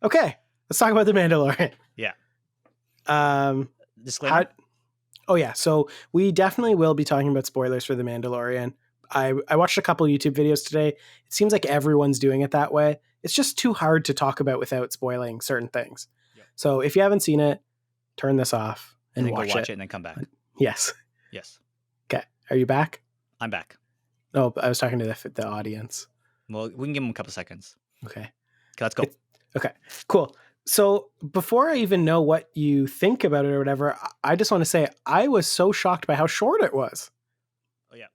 Okay, let's talk about The Mandalorian. Yeah. Disclaimer? So we definitely will be talking about spoilers for The Mandalorian. I watched a couple YouTube videos today. It seems like everyone's doing it that way. It's just too hard to talk about without spoiling certain things. Yep. So if you haven't seen it, turn this off and then watch go watch it and then come back. Yes. Yes. Okay. Are you back? I'm back. No, I was talking to the audience. Well, we can give them a couple seconds. Okay, let's go. Okay, cool. So before I even know what you think about it or whatever, I just want to say I was so shocked by how short it was. Oh, yeah.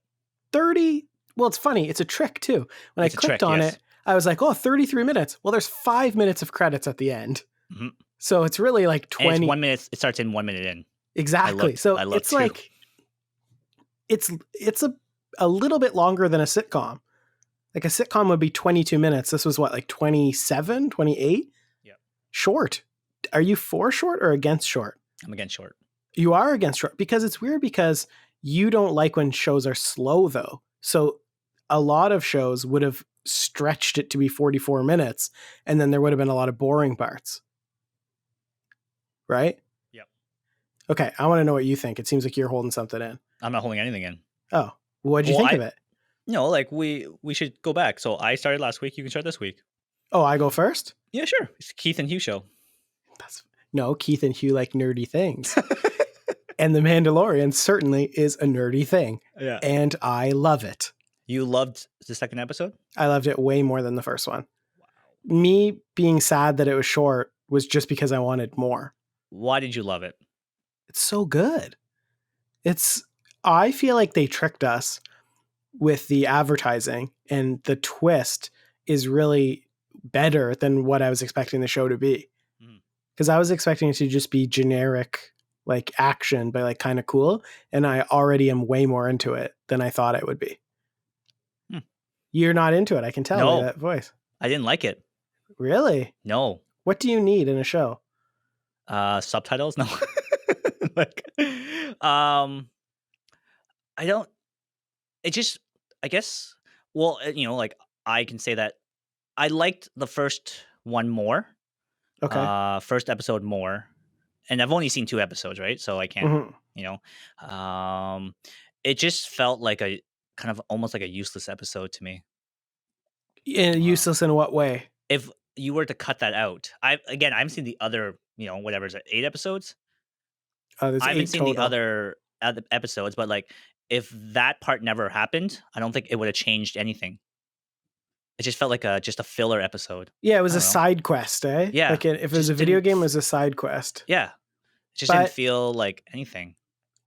30. Well, it's funny. It's a trick, too. When I clicked on it, I was like, 33 minutes. Well, there's 5 minutes of credits at the end. Mm-hmm. So it's really like 20. And it's 1 minute. It starts in 1 minute in. Exactly. So it's like, it's a little bit longer than a sitcom. Like a sitcom would be 22 minutes. This was what, like 27, 28? Yeah. Short. Are you for short or against short? I'm against short. You are against short because it's weird because you don't like when shows are slow though. So a lot of shows would have stretched it to be 44 minutes and then there would have been a lot of boring parts. Right? Yep. Okay. I want to know what you think. It seems like you're holding something in. I'm not holding anything in. Oh, what did you think of it? No, like we should go back. So I started last week. You can start this week. Oh, I go first? Yeah, sure. It's Keith and Hieu show. No, Keith and Hieu Like Nerdy Things. And The Mandalorian certainly is a nerdy thing. Yeah. And I love it. You loved the second episode? I loved it way more than the first one. Wow. Me being sad that it was short was just because I wanted more. Why did you love it? It's so good. I feel like they tricked us with the advertising, and the twist is really better than what I was expecting the show to be. Because I was expecting it to just be generic, like action, but like kind of cool. And I already am way more into it than I thought it would be. You're not into it. I can tell by that voice. I didn't like it. Really? No. What do you need in a show? Subtitles? No. I don't. It just, I guess, well, like I can say that I liked the first one more. Okay. First episode more. And I've only seen 2 episodes, right? So I can't, it just felt like a kind of almost like a useless episode to me. Useless in what way? If you were to cut that out, I haven't seen the other, whatever is it, 8 episodes. I haven't seen the other episodes, but like if that part never happened, I don't think it would have changed anything. It just felt like just a filler episode. Yeah, it was a side quest, eh? Yeah. Like if it was a video game, it was a side quest. Yeah. It just didn't feel like anything.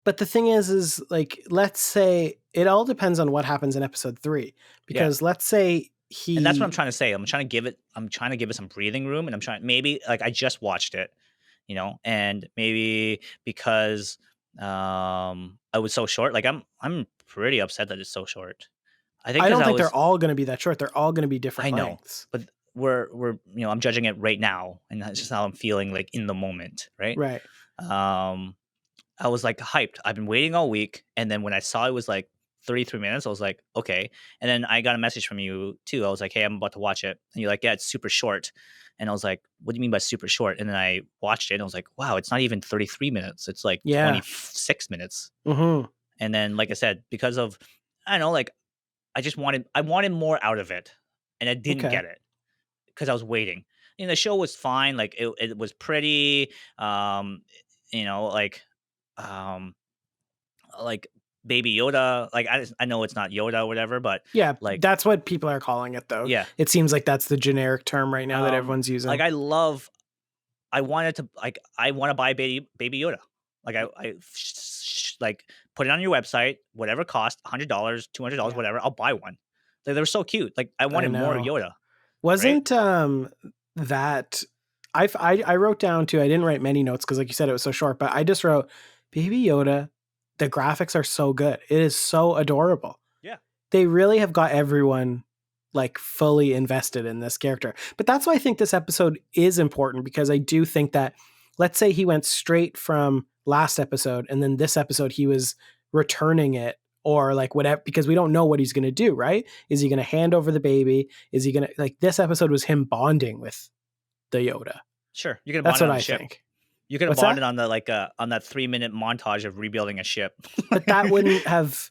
But the thing is like, let's say it all depends on what happens in episode 3. Because let's say and that's what I'm trying to say. I'm trying to give it some breathing room, and I'm trying, maybe like I just watched it, and maybe because I was so short, like I'm pretty upset that it's so short. I don't think they're all going to be that short. They're all going to be different lengths. But we're I'm judging it right now, and that's just how I'm feeling like in the moment, right? Right. I was like hyped. I've been waiting all week, and then when I saw it was like 33 minutes, I was like, okay. And then I got a message from you too. I was like, hey, I'm about to watch it, and you're like, yeah, it's super short. And I was like, what do you mean by super short? And then I watched it, and I was like, wow, it's not even 33 minutes. It's like 26 minutes. Mm-hmm. And then, like I said, because of, I don't know, like I wanted more out of it, and I didn't get it because I was waiting. The show was fine. Like it was pretty, like Baby Yoda. Like I know it's not Yoda or whatever, but yeah, like that's what people are calling it though. Yeah, it seems like that's the generic term right now that everyone's using. Like I want to buy Baby Yoda. Like I like put it on your website, whatever cost, $100, $200, whatever. I'll buy one. They were so cute. Like I wanted more Yoda. Wasn't that I wrote down too. I didn't write many notes because, like you said, it was so short. But I just wrote Baby Yoda. The graphics are so good. It is so adorable. Yeah, they really have got everyone like fully invested in this character. But that's why I think this episode is important, because I do think that, let's say he went straight from last episode and then this episode he was returning it or like whatever, because we don't know what he's going to do, right? Is he going to hand over the baby? Is he going to, like, this episode was him bonding with the Yoda. Sure, you could have That's bonded what on the I ship. think. You could have What's bonded that? on the on that 3-minute montage of rebuilding a ship. But that wouldn't have.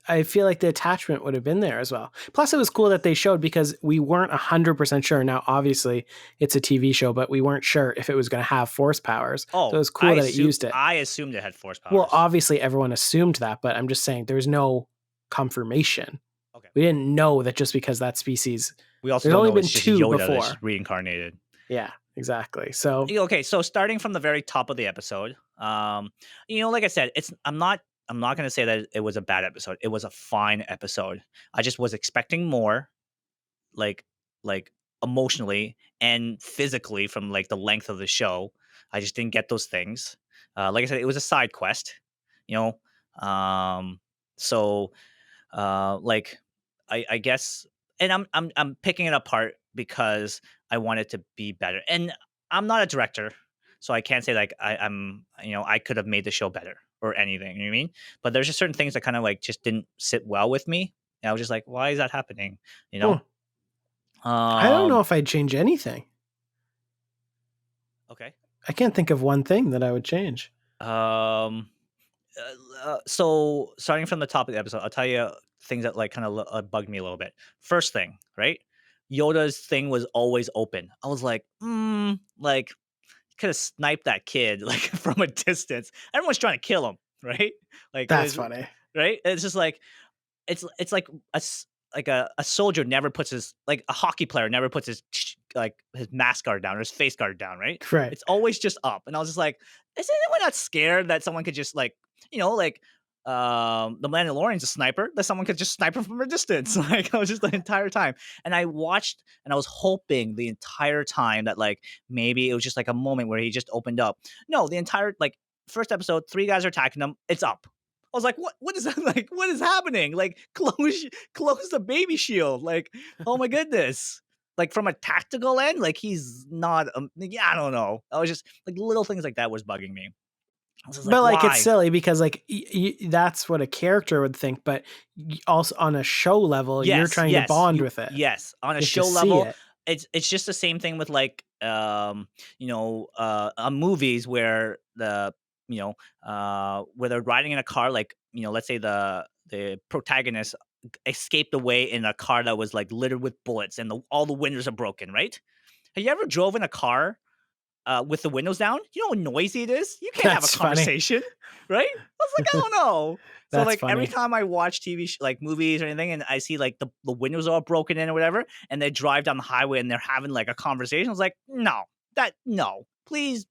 I feel like the attachment would have been there as well. Plus, it was cool that they showed because we weren't 100% sure. Now, obviously, it's a TV show, but we weren't sure if it was going to have force powers. So it Oh, was cool that it used it. I assumed it had force Well, powers. obviously, everyone assumed that, but I'm just saying there was no confirmation. Okay. We didn't know that just because that species. We also There's don't only know been it's just two Yoda that's before. just reincarnated. Yeah, exactly. So Okay, so starting from the very top of the episode, like I said, I'm not going to say that it was a bad episode. It was a fine episode. I just was expecting more, like like emotionally and physically from like the length of the show. I just didn't get those things. Like I said, it was a side quest, you know. So like I guess, and I'm picking it apart because I want it to be better. And I'm not a director, so I can't say like I'm I could have made the show better or anything. You know what I mean? But there's just certain things that kind of like just didn't sit well with me. And I was just like, why is that happening? You hmm, know? I don't know Um. if I'd change anything. Okay. I can't think of one thing that I would change. Um. So starting from the top of the episode, I'll tell you things that like kind of bugged me a little bit. First thing, right? Yoda's thing was always open. I was like, like could have sniped that kid like from a distance. Everyone's trying to kill him, right? Like That's it's funny. right. It's just like it's like a soldier never puts his like a hockey player never puts like his mask guard down or his face guard down, right? Right. It's always just up. And I was just like, is anyone not scared that someone could just like, like the Mandalorian's a sniper, that someone could just snipe him from a distance. Like I was just the entire time. And I watched and I was hoping the entire time that like maybe it was just like a moment where he just opened up. No, the entire like first episode, 3 guys are attacking him, it's up. I was like, what is that? Like, what is happening? Like, close the baby shield. Like, oh my goodness. Like from a tactical end, like he's not. Yeah, I don't know. I was just like little things like that was bugging me. I was just like, But like it's why? silly because like that's what a character would think, but also on a show level, you're Yes, trying to yes, bond with it. yes. On a You have to show see level, it. it's just the same thing with like movies where where they're riding in a car, like let's say the protagonist escaped away in a car that was like littered with bullets and all the windows are broken, right? Have you ever drove in a car with the windows down? You know how noisy it is? You can't have a That's funny. conversation, right? I was like, I don't know. So That's like every funny. time I watch like movies or anything and I see like the windows are all broken in or whatever, and they drive down the highway and they're having like a conversation, I was like, no, please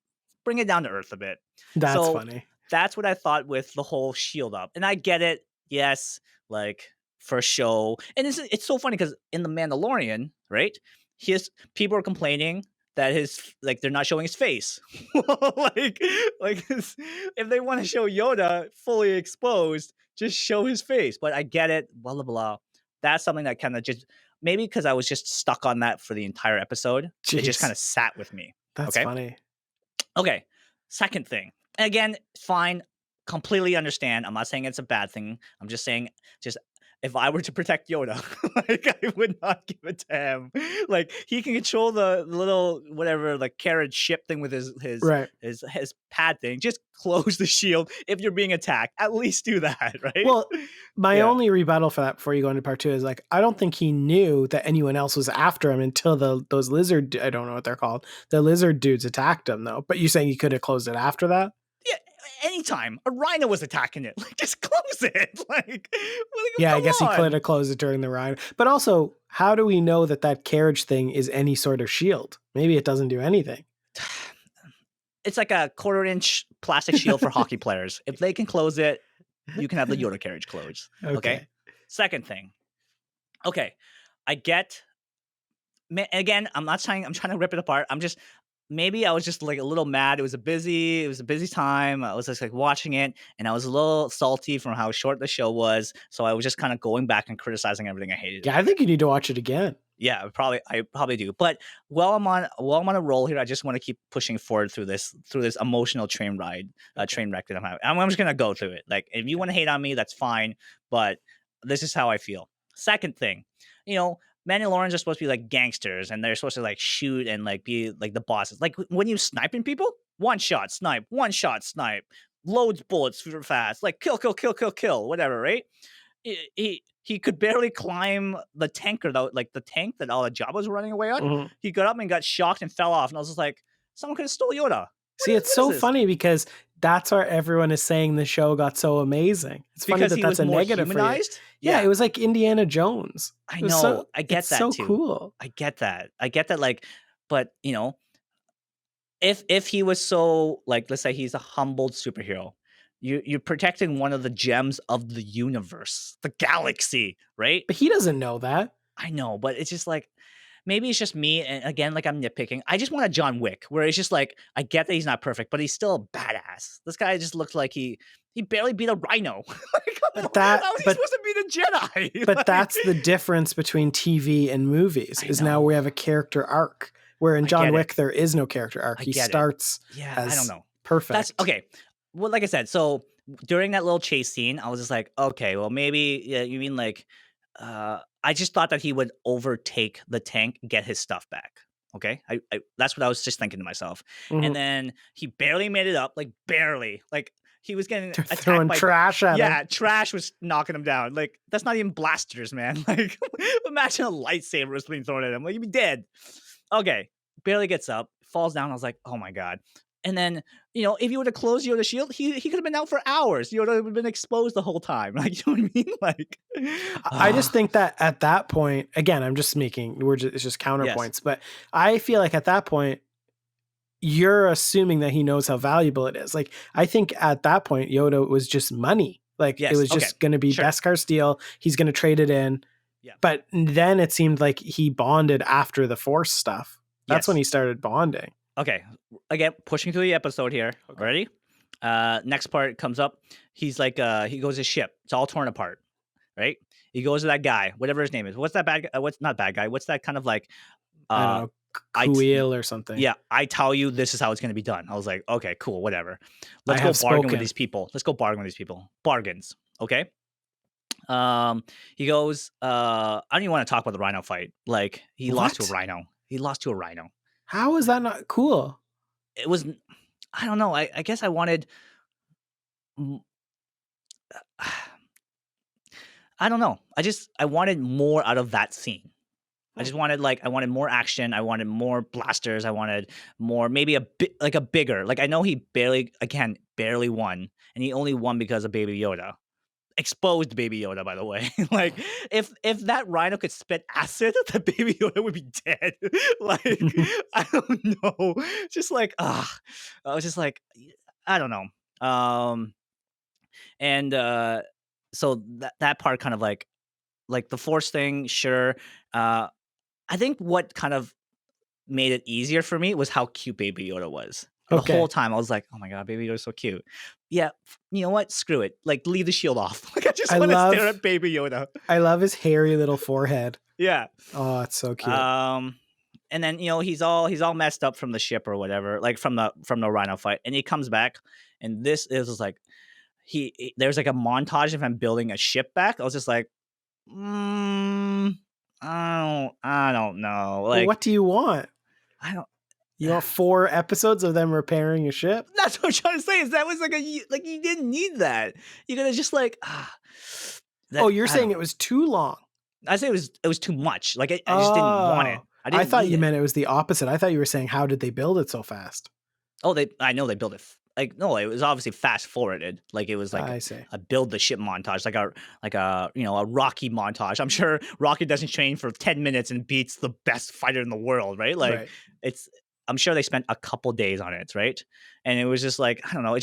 bring it down to earth a bit. That's So funny. that's what I thought with the whole shield up. And I get it. Yes, like for show. And it's so funny because in the Mandalorian, right? His people are complaining that his like they're not showing his face. like if they want to show Yoda fully exposed, just show his face. But I get it, blah blah blah. That's something that kind of just maybe because I was just stuck on that for the entire episode. It just kind Jeez. of sat with me. That's Okay. funny. Okay. Second thing. Again, fine. Completely understand. I'm not saying it's a bad thing. I'm just saying, just if I were to protect Yoda, like I would not give it to him. Like he can control the little whatever, like carriage ship thing with Right. his pad thing. Just close the shield if you're being attacked. At least do that, right? Well, my Yeah. only rebuttal for that before you go into part two is like I don't think he knew that anyone else was after him until those lizard I don't know what they're called. The lizard dudes attacked him though. But you saying he could have closed it after that? Yeah, anytime a rhino was attacking it, like just close it. Like Yeah, I come guess he could on. have closed it during the ride. But also, how do we know that that carriage thing is any sort of shield? Maybe it doesn't do anything. It's like a 1/4 inch plastic shield for hockey players. If they can close it, you can have the Yoda carriage closed. Okay. Okay. Second thing. Okay. I get. Again, I'm not saying I'm trying to rip it apart. I'm just maybe I was just like a little mad. It was a busy time. I was just like watching it, and I was a little salty from how short the show was. So I was just kind of going back and criticizing everything I hated Yeah, about I it. think you need to watch it again. Yeah, I probably do. But while I'm on a roll here, I just want to keep pushing forward through this emotional train ride, train wreck that I'm having. I'm just gonna go through it. Like if you want to hate on me, that's fine. But this is how I feel. Second thing, you know, Mandalorians are supposed to be like gangsters, and they're supposed to like shoot and like be like the bosses. Like when you sniping people, one shot snipe, loads bullets super fast, like kill, kill, kill, kill, kill, whatever, right? He could barely climb the tanker though, like the tank that all the Jabba's were running away on. Mhm. He got up and got shocked and fell off, and I was just like, someone could have stole Yoda. See, it's What is so this? funny because that's why everyone is saying the show got so amazing. It's funny Because that he that's was a more negative for you. humanized. Yeah, it was like Indiana Jones. I It was so know. I get it's that so too. cool. I get that. I get that. Like, but you know, if he was so like, let's say he's a humbled superhero, you're protecting one of the gems of the universe, the galaxy, right? But he doesn't know that. I know, but it's just like maybe it's just me, and again, like I'm nitpicking. I just want a John Wick where it's just like I get that he's not perfect, but he's still a badass. This guy just looks like he barely beat a rhino. Like, come on, But that how is he but supposed to beat a Jedi? but Like, that's the difference between TV and movies. I Is now know. we have a character arc. Where in I John get it. Wick there is no character arc. I He get it. starts Yeah, I don't as know. perfect. That's okay. Well, like I said, so during that little chase scene, I was just like, okay, well, maybe yeah, you mean like I just thought that he would overtake the tank, get his stuff back. Okay. I that's what I was just thinking to myself. And Mhm. then he barely made it up, like barely. Like he was getting They're attacked throwing by trash at him. yeah, trash was knocking him down. Like that's not even blasters, man. Like imagine a lightsaber was being thrown at him. Like he'd be dead. Okay, barely gets up, falls down. I was like, oh my god. And then if you would have closed Yoda's shield, he could have been out for hours. Yoda would have been exposed the whole time. Like you know what I mean? Like I just think that at that point, again, it's just yes, counterpoints, but I feel like at that point, you're assuming that he knows how valuable it is. Like, I think at that point, Yoda was just money. Like, it yes, was okay, just going to be sure, Beskar steel. He's going to trade it in. yeah, But then it seemed like he bonded after the Force stuff. That's when yes. he started bonding. Okay, again, pushing through the episode here. Okay. Ready? Next part comes up. He's like, he goes his ship. It's all torn apart, right? He goes to that guy, whatever his name is. What's that bad guy? What's not bad guy? What's that kind of like? I don't Uh, know, I Kuil or something. yeah, I tell you, this is how it's going to be done. I was like, okay, cool, whatever. Let's I go have bargain spoken. with these people. Let's go bargain with these people. Bargains, okay? He goes, I don't even want to talk about the rhino fight. Like he lost to a What? rhino. He lost to a rhino. How is that not cool? It was, I don't know. I guess I wanted, m- I don't know. I wanted more out of that scene. I just wanted I wanted more action. I wanted more blasters. I wanted more, maybe a bit like a bigger. Like I know he barely won, and he only won because of Baby Yoda. Exposed Baby Yoda, by the way. Like if that rhino could spit acid, the Baby Yoda would be dead. Like I don't know. Just like I was just like I don't know. And so that part kind of like the force thing, sure. I think what kind of made it easier for me was how cute Baby Yoda was. The Okay. whole time I was like, "Oh my god, Baby Yoda's so cute." Yeah, you know what? Screw it. Like, leave the shield off. Like, I just want to stare at Baby Yoda. I love his hairy little forehead. Yeah. Oh, it's so cute. And then he's all messed up from the ship or whatever, like from the rhino fight, and he comes back, and this is like there's like a montage of him building a ship back. I was just like, I don't know. Well, Like, what do you want? I don't. You want 4 episodes of them repairing a ship? That's what I'm trying to say. Is that was like you didn't need that. You could have just like Oh, you're saying it was too long. I say it was too much. Like I just didn't want it. I thought you meant it was the opposite. I thought you were saying how did they build it so fast? Oh, I know they built it. Like no, it was obviously fast forwarded. Like it was like I see. a build the ship montage, like a Rocky montage. I'm sure Rocky doesn't train for 10 minutes and beats the best fighter in the world, right? Like Right. I'm sure they spent a couple days on it, right? And it was just like I don't know. It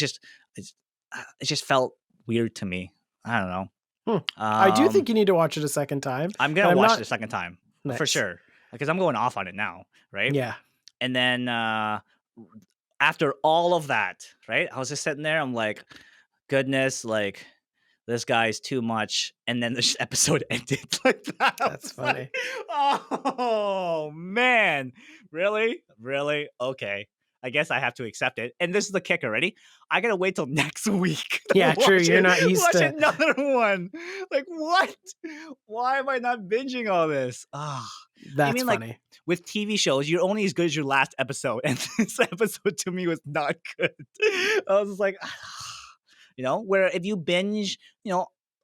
just felt weird to me. I don't know. I do think you need to watch it a second time. I'm gonna watch it a second time for Nice. sure because I'm going off on it now, right? Yeah. And then after all of that, right? I was just sitting there. I'm like, goodness, like this guy's too much. And then the episode ended like that. That's funny. Like, oh man, really? Okay. I guess I have to accept it. And this is the kicker. Ready? I gotta wait till next week to Yeah, true. You're not used watch to. another one. Like what? Why am I not binging all this? Ah, I That's mean, like funny. with TV shows, you're only as good as your last episode, and this episode to me was not good. I was just like, where if you binge,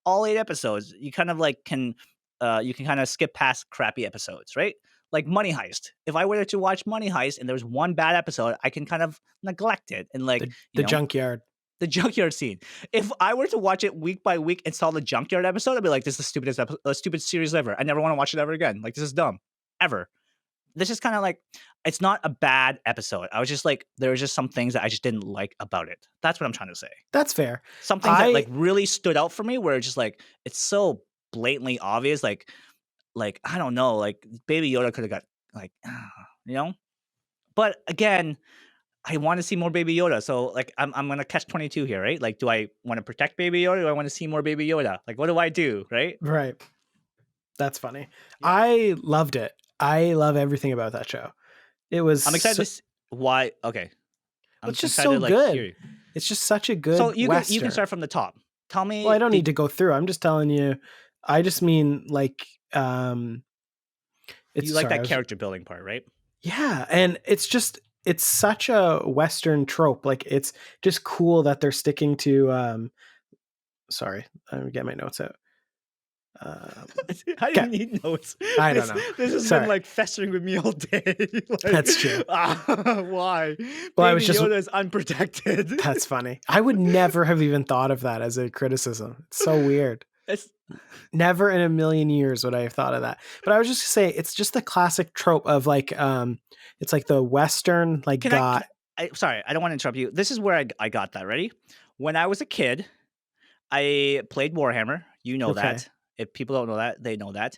all 8 episodes, you kind of like you can kind of skip past crappy episodes, right? Like Money Heist. If I were to watch Money Heist and there's one bad episode, I can kind of neglect it and like, The junkyard. the junkyard scene. If I were to watch it week by week and saw the junkyard episode, I'd be like, this is the stupidest stupid series ever. I never want to watch it ever again. Like this is dumb. Ever. This is kind of like, it's not a bad episode. I was just like, there was just some things that I just didn't like about it. That's what I'm trying to say. That's fair. Some things that like really stood out for me where it's just like, it's so blatantly obvious. Like I don't know, like Baby Yoda could have got like, but again, I want to see more Baby Yoda. So like, I'm gonna catch 22 here, right? Like, do I want to protect Baby Yoda? Or do I want to see more Baby Yoda? Like, what do I do, right? Right. That's funny. Yeah. I loved it. I love everything about that show. It was. I'm excited. Why? Okay. It's just so good. It's just such a good. So you Western. can start from the top. Tell me. Well, I don't need to go through. I'm just telling you. I just mean like. It's you like that character building part, right? Yeah, and it's such a Western trope. Like it's just cool that they're sticking to. Sorry, let me get my notes out. I didn't need notes. I don't know. This has been like festering with me all day. Like, that's true. Why? Well, Baby Yoda is unprotected. That's funny. I would never have even thought of that as a criticism. It's so weird. Never in a million years would I have thought of that. But I was just gonna say, it's just the classic trope of like, it's like the Western like sorry, I don't want to interrupt you. This is where I got that. Ready? When I was a kid, I played Warhammer. You know that. If people don't know that, they know that.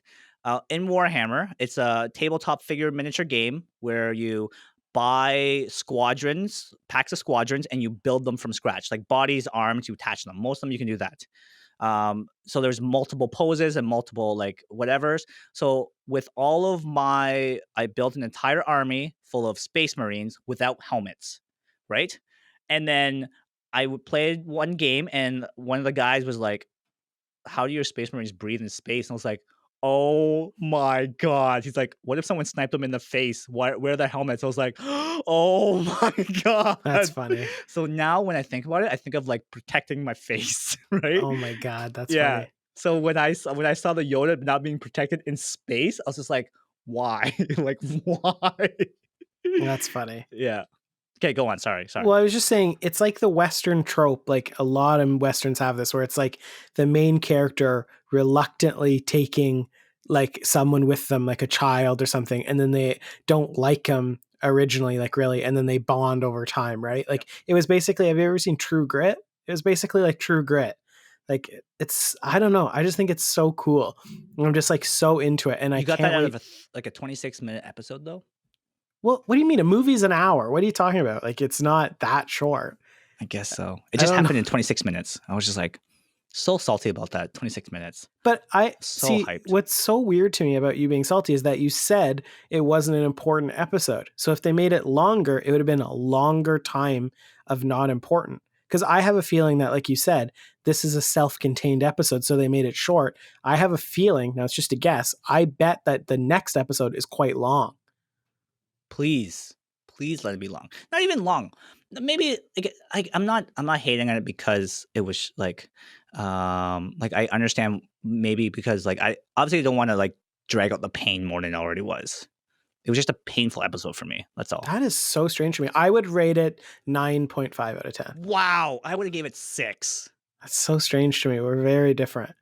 In Warhammer, it's a tabletop figure miniature game where you buy squadrons, packs of squadrons, and you build them from scratch, like bodies, arms, you attach them. Most of them you can do that. So there's multiple poses and multiple like whatevers. So with all of I built an entire army full of space marines without helmets, right? And then I played one game, and one of the guys was like, how do your space marines breathe in space? And I was like, oh my God. He's like, what if someone sniped them in the face? Where are the helmets? I was like, oh my God. That's funny. So now when I think about it, I think of like protecting my face, right? Oh my God. That's funny. So when I saw the Yoda not being protected in space, I was just like, why? Like, why? That's funny. Yeah. Okay, go on. Sorry. Well, I was just saying, it's like the Western trope. Like a lot of Westerns have this, where it's like the main character reluctantly taking like someone with them, like a child or something, and then they don't like him originally, like really, and then they bond over time, right? Like it was basically, have you ever seen True Grit? It was basically like True Grit. Like it's, I don't know. I just think it's so cool. I'm just like so into it, and I got can't that out wait. of a 26-minute episode though. Well, what do you mean? A movie's an hour. What are you talking about? Like, it's not that short. I guess so. It just happened in 26 minutes. I was just like so salty about that. 26 minutes. But hyped. What's so weird to me about you being salty is that you said it wasn't an important episode. So if they made it longer, it would have been a longer time of not important. Because I have a feeling that, like you said, this is a self-contained episode, so they made it short. I have a feeling, now it's just a guess, I bet that the next episode is quite long. Please let it be long. Not even long. Maybe like, I'm not hating on it because it was like I understand maybe because like I obviously don't want to like drag out the pain more than it already was. It was just a painful episode for me. That's all. That is so strange to me. I would rate it 9.5 out of 10. Wow. I would have gave it 6. That's so strange to me. We're very different.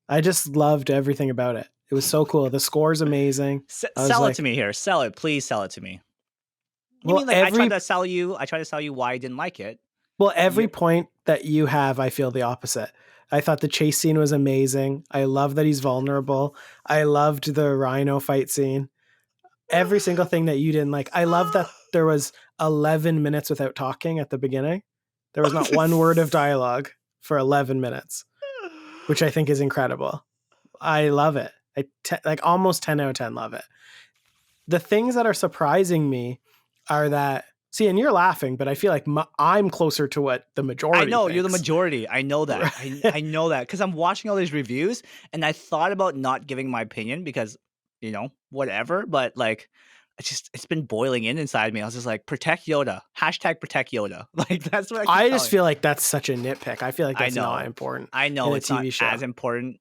I just loved everything about it. It was so cool. The score's amazing. Sell it to me here. Sell it. Please sell it to me. You mean like I tried to sell you why I didn't like it. Well, every point that you have, I feel the opposite. I thought the chase scene was amazing. I love that he's vulnerable. I loved the rhino fight scene. Every single thing that you didn't like. I love that there was 11 minutes without talking at the beginning. There was not one word of dialogue for 11 minutes, which I think is incredible. I love it. Like almost 10 out of 10 love it. The things that are surprising me are that See, and you're laughing, but I feel like I'm closer to what the I majority know you're the thinks. majority. I know that. Right. I know that because I'm watching all these reviews, and I thought about not giving my opinion because whatever. But like, it's been boiling inside me. I was just like, protect Yoda. Hashtag protect Yoda. Like that's what I keep I just telling. feel like that's such a nitpick. I feel like I that's not know. important I in know a it's not TV show. as important,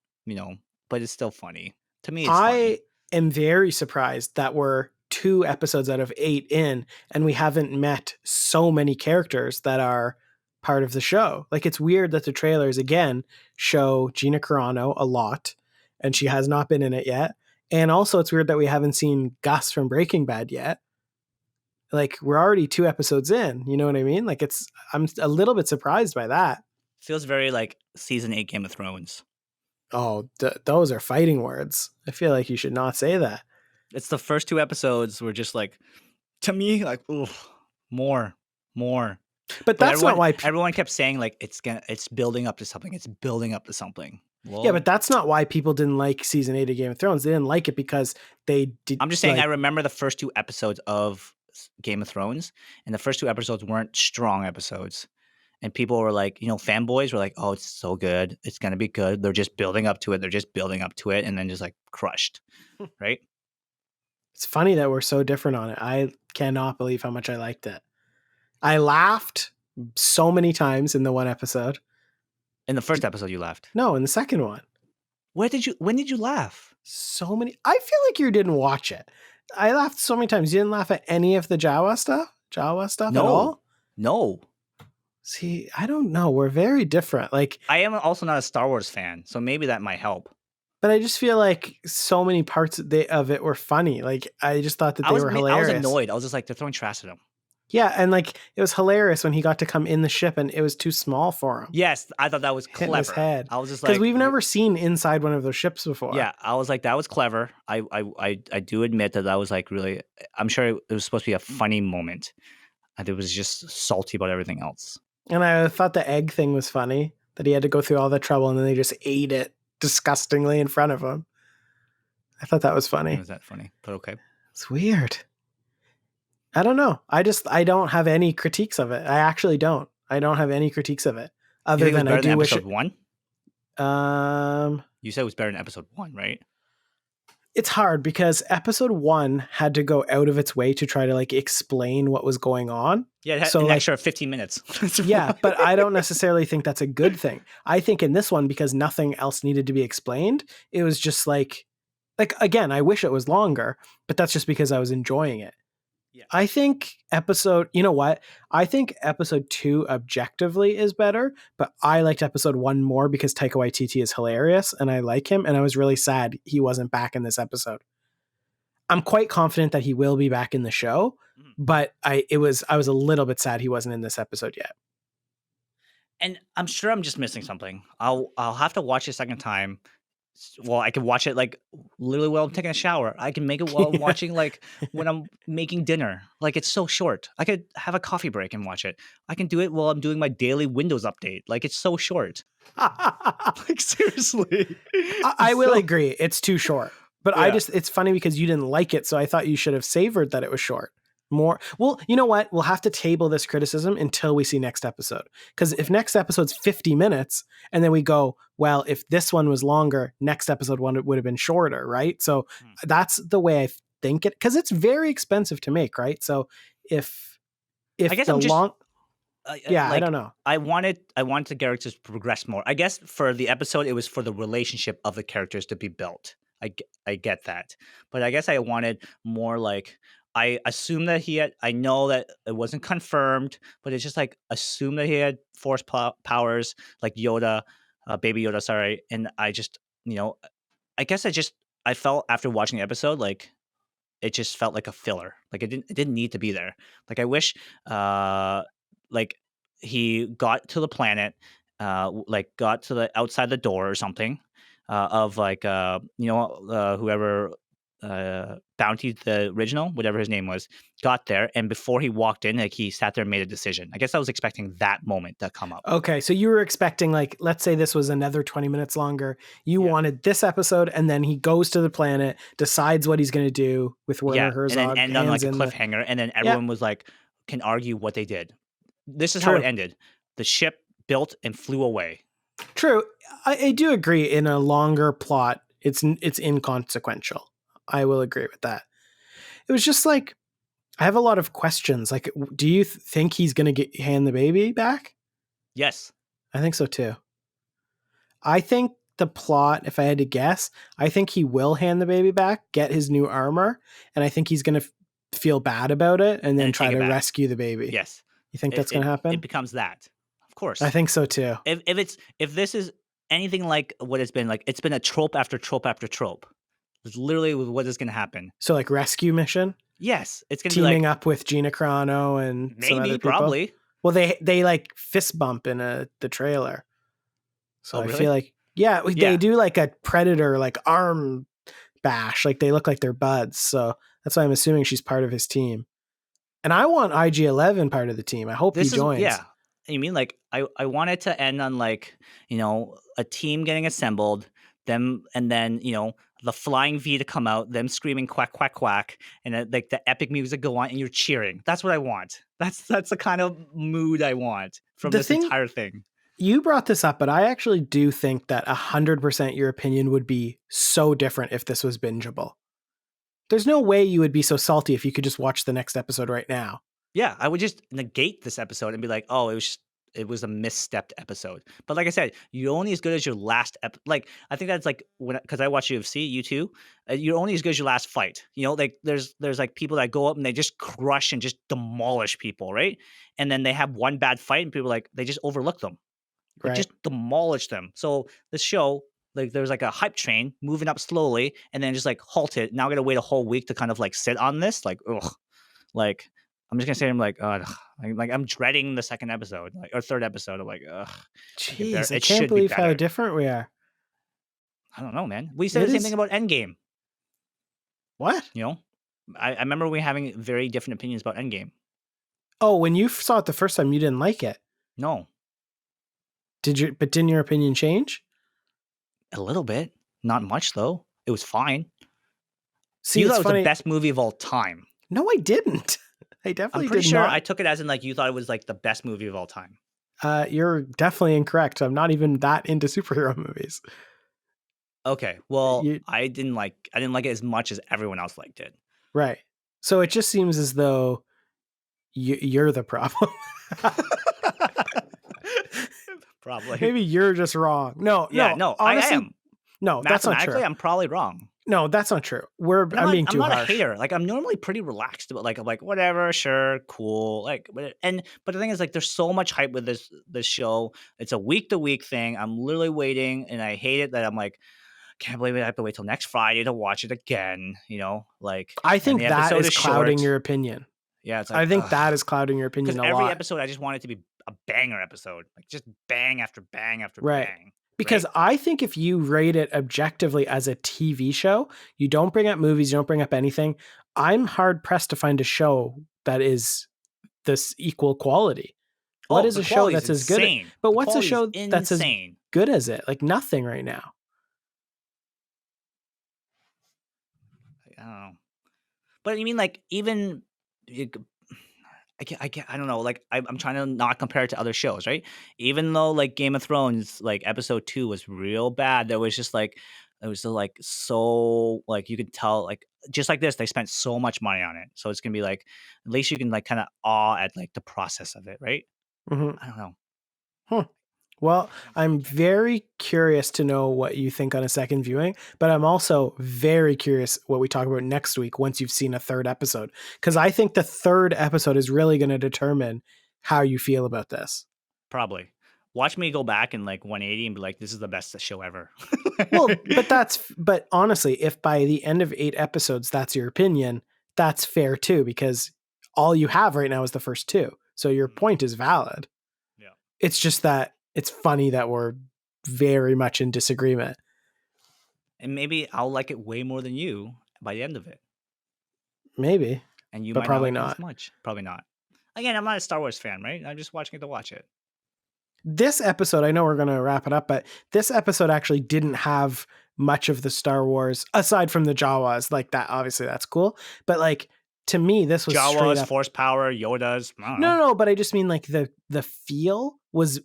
but it's still funny. To me, it's funny. I am very surprised that we're 2 episodes out of 8 in and we haven't met so many characters that are part of the show. Like, it's weird that the trailers again show Gina Carano a lot and she has not been in it yet. And also it's weird that we haven't seen Gus from Breaking Bad yet. Like, we're already 2 episodes in, you know what I mean? Like, I'm a little bit surprised by that. Feels very like season 8 Game of Thrones. Oh, those are fighting words. I feel like you should not say that. It's the first 2 episodes were just like, to me, like, ooh, more. But But that's not why everyone kept saying like it's building up to something. It's building up to something. Well, yeah, but that's not why people didn't like season 8 of Game of Thrones. They didn't like it because they did. I'm just saying I remember the first 2 episodes of Game of Thrones, and the first 2 episodes weren't strong episodes. And people were like, fanboys were like, "Oh, it's so good. It's gonna be good." They're just building up to it. They're just building up to it, and then just like crushed, right? It's funny that we're so different on it. I cannot believe how much I liked it. I laughed so many times in the one episode. In the first episode, you laughed. No, in the second one. When did you laugh? So many. I feel like you didn't watch it. I laughed so many times. You didn't laugh at any of the Jawa stuff? Jawa stuff at all? No. See, I don't know. We're very different. Like, I am also not a Star Wars fan, so maybe that might help. but I just feel like so many parts of it were funny. Like, I just thought that they were hilarious. I was annoyed. I was just like, they're throwing trash at him. Yeah, and like it was hilarious when he got to come in the ship and it was too small for him. Yes, I thought that was Hitting clever. his head. I was just like, because we've never seen inside one of those ships before. Yeah, I was like, that was clever. I do admit that was like really. I'm sure it was supposed to be a funny moment, and it was just salty about everything else. And I thought the egg thing was funny, that he had to go through all the trouble and then they just ate it disgustingly in front of him. I thought that was funny. Was that funny? But okay. It's weird. I don't know. I don't have any critiques of it. I actually don't. I don't have any critiques of it. Other than I do wish episode 1? You said it was better than episode 1, right? It's hard because episode 1 had to go out of its way to try to like explain what was going on. Yeah, it had so an like, extra 15 minutes. Yeah, but I don't necessarily think that's a good thing. I think in this one, because nothing else needed to be explained, it was just like again, I wish it was longer, but that's just because I was enjoying it. Yeah. I think you know what? I think episode 2 objectively is better, but I liked episode 1 more because Taika Waititi is hilarious and I like him, and I was really sad he wasn't back in this episode. I'm quite confident that he will be back in the show, but I was a little bit sad he wasn't in this episode yet. And I'm sure I'm just missing something. I'll have to watch it a second time. Well, I can watch it like literally while I'm taking a shower. I can make it while I'm watching, like when I'm making dinner. Like, it's so short. I could have a coffee break and watch it. I can do it while I'm doing my daily Windows update. Like, it's so short. Like, seriously. I will agree. It's too short. But yeah. It's funny because you didn't like it, so I thought you should have savored that it was short. More. Well, you know what? We'll have to table this criticism until we see next episode. Because if next episode's 50 minutes and then we go, well, if this one was longer, next episode one would have been shorter, right? So that's the way I think it, because it's very expensive to make, right? So if I guess I don't know. I wanted the characters to progress more. I guess for the episode, it was for the relationship of the characters to be built. I get that, but I guess I wanted more like. I assume that I know that it wasn't confirmed, but it's just like assume that he had force powers like Yoda, Baby Yoda, sorry. And I just, I guess I felt after watching the episode, like it just felt like a filler. Like it didn't need to be there. Like I wish, like he got to the planet, like got to the outside the door or something, of like, whoever, Bounty, the original, whatever his name was, got there, and before he walked in, like he sat there and made a decision. I guess I was expecting that moment to come up. Okay, so you were expecting, like, let's say this was another 20 minutes longer. You wanted this episode, and then he goes to the planet, decides what he's going to do with Werner Herzog, and then end on like a cliffhanger, and then everyone was like can argue what they did. This is how it True. ended. The ship built and flew away. True. I do agree in a longer plot, it's inconsequential. I will agree with that. It was just like, I have a lot of questions. Like, do you think he's going to hand the baby back? Yes. I think so too. I think the plot, if I had to guess, I think he will hand the baby back, get his new armor, and I think he's going to feel bad about it and then And try take it to back. rescue the baby. Yes. You think that's It going to happen? it becomes that. Of course. I think so too. If this is anything like what it's been, like it's been a trope after trope after trope. It's literally what is going to happen. So like rescue mission? Yes, it's going to be Teaming like up with Gina Carano and some other maybe, people. probably. Well, they like fist bump in the trailer. So Oh, I really? feel like, yeah, they Yeah. do like a Predator, like arm bash. Like they look like they're buds. So that's why I'm assuming she's part of his team. And I want IG-11 part of the team. I hope This he is joins. yeah. You mean like I want it to end on like, you know, a team getting assembled, them and then, you know, the flying V to come out, them screaming quack quack quack, and like the epic music go on and you're cheering. That's what I want. That's the kind of mood I want from The this thing- entire thing. You brought this up, but I actually do think that 100% your opinion would be so different if this was bingeable. There's no way you would be so salty if you could just watch the next episode right now. Yeah, I would just negate this episode and be like, "Oh, it was a misstepped episode." But like I said, you're only as good as your last like I think that's like because I watch UFC, you too. You're only as good as your last fight. You know, like there's like people that go up and they just crush and just demolish people, right? And then they have one bad fight and people like they just overlook them. Like Right. just demolish them. So this show, like there's like a hype train moving up slowly and then just like halt it. Now I gotta wait a whole week to kind of like sit on this. Like, ugh. Like I'm just gonna say I'm like, I'm dreading the second episode, like or third episode. I'm like, ugh. Jeez, I It can't should be believe how better. different we are. I don't know, man. We said It the same is- thing about Endgame. What? You know, I remember we having very different opinions about Endgame. Oh, when you saw it the first time, you didn't like it. No, But didn't your opinion change? a little bit, not much though. It was fine. See, You it's thought it was funny. the best movie of all time. No, I didn't. I definitely I'm pretty did sure not. I took it as in like you thought it was like the best movie of all time. You're definitely incorrect. I'm not even that into superhero movies. Okay, well, You- I didn't like it as much as everyone else liked it. Right. So it just seems as though you're the problem. Probably. Maybe you're just wrong. No, No, honestly, I am. No, that's not Mathematically, true. I'm probably wrong. No, that's not true. But I'm being too not harsh. a hater. Like I'm normally pretty relaxed about like I'm like whatever, sure, cool. Like but the thing is like there's so much hype with this show. It's a week to week thing. I'm literally waiting and I hate it that I'm like can't believe I have to wait till next Friday to watch it again, you know? Like I think the that episode is clouding short. your opinion. Yeah, it's like I think ugh. that is clouding your opinion Because a every lot. episode I just want it to be a banger episode. Like just bang after bang after Right. bang. Because I think if you rate it objectively as a TV show, you don't bring up movies, you don't bring up anything. I'm hard pressed to find a show that is this equal quality. What is the a show quality's that's as good? insane. But The what's a quality's show that's as insane. good as it? Like nothing right now. I don't know. But you mean like even I don't know. Like I'm trying to not compare it to other shows, right? Even though like Game of Thrones, like episode 2 was real bad. There was just like it was like so like you could tell like just like this they spent so much money on it. So it's gonna be like at least you can like kind of awe at like the process of it, right? Mhm. I don't know. Well, I'm very curious to know what you think on a second viewing, but I'm also very curious what we talk about next week once you've seen a third episode. Because I think the third episode is really going to determine how you feel about this. Probably. Watch me go back and like 180 and be like, this is the best show ever. Well, but honestly, if by the end of 8 episodes, that's your opinion, that's fair too, because all you have right now is the first 2. So your point is valid. Yeah. It's just that it's funny that we're very much in disagreement. And maybe I'll like it way more than you by the end of it. Maybe. And you But might probably not like it not. as much. Probably not. Again, I'm not a Star Wars fan, right? I'm just watching it to watch it. This episode, I know we're going to wrap it up, but this episode actually didn't have much of the Star Wars aside from the Jawas. Like that, obviously that's cool. But like to me, this was straight Jawas, up. force power, Yodas. I don't No, know. no, but I just mean like the feel was.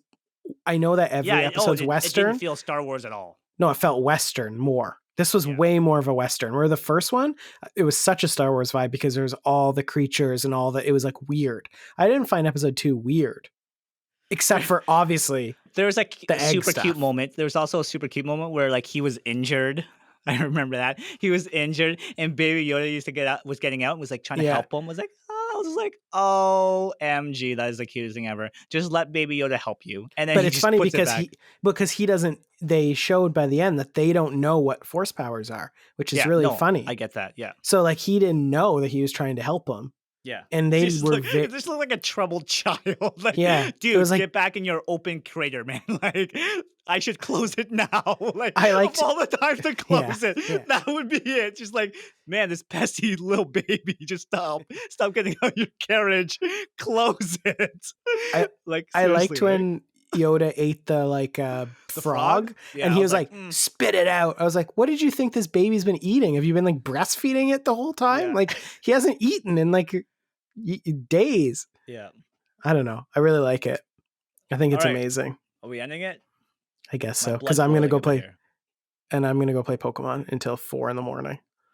I know that Yeah. every episode's It didn't Western. feel Star Wars at all. No, it felt Western more. This was Yeah. way more of a Western. Where the first one, it was such a Star Wars vibe because there was all the creatures and all the. It was like weird. I didn't find episode 2 weird, except for obviously There was like the a egg super cute stuff. moment. There was also a super cute moment where like he was injured. I remember that he was injured, and Baby Yoda used to get out, was getting out, and was like trying to Yeah, help him. Was like, oh, I was just like, OMG, that is the cutest thing ever. Just let Baby Yoda help you, and then but he it's just funny puts it back. because he doesn't. They showed by the end that they don't know what force powers are, which is Yeah, really no, I funny. get that. Yeah, So like he didn't know that he was trying to help him, yeah. and He they just were look, he just looked like a troubled child. Like, yeah. It was dude, like get back in your open crater, man. Like, I should close it now. Like, I of liked all the times to yeah, close it, yeah. that would be it. Just like, man, this pesky little baby, just stop getting out your carriage. Close it. I Like, I seriously, liked right? when Yoda ate the The frog? frog and Yeah, I he was was like, like, spit it out. I was like, what did you think this baby's been eating? Have you been like breastfeeding it the whole time? yeah, Like he hasn't eaten in like days. yeah. I don't know. I really like it. I think All it's right, amazing. are we ending it? I guess My so. Cause blood's I'm going to boiling go over play here. and I'm going to go play Pokemon until 4 in the morning.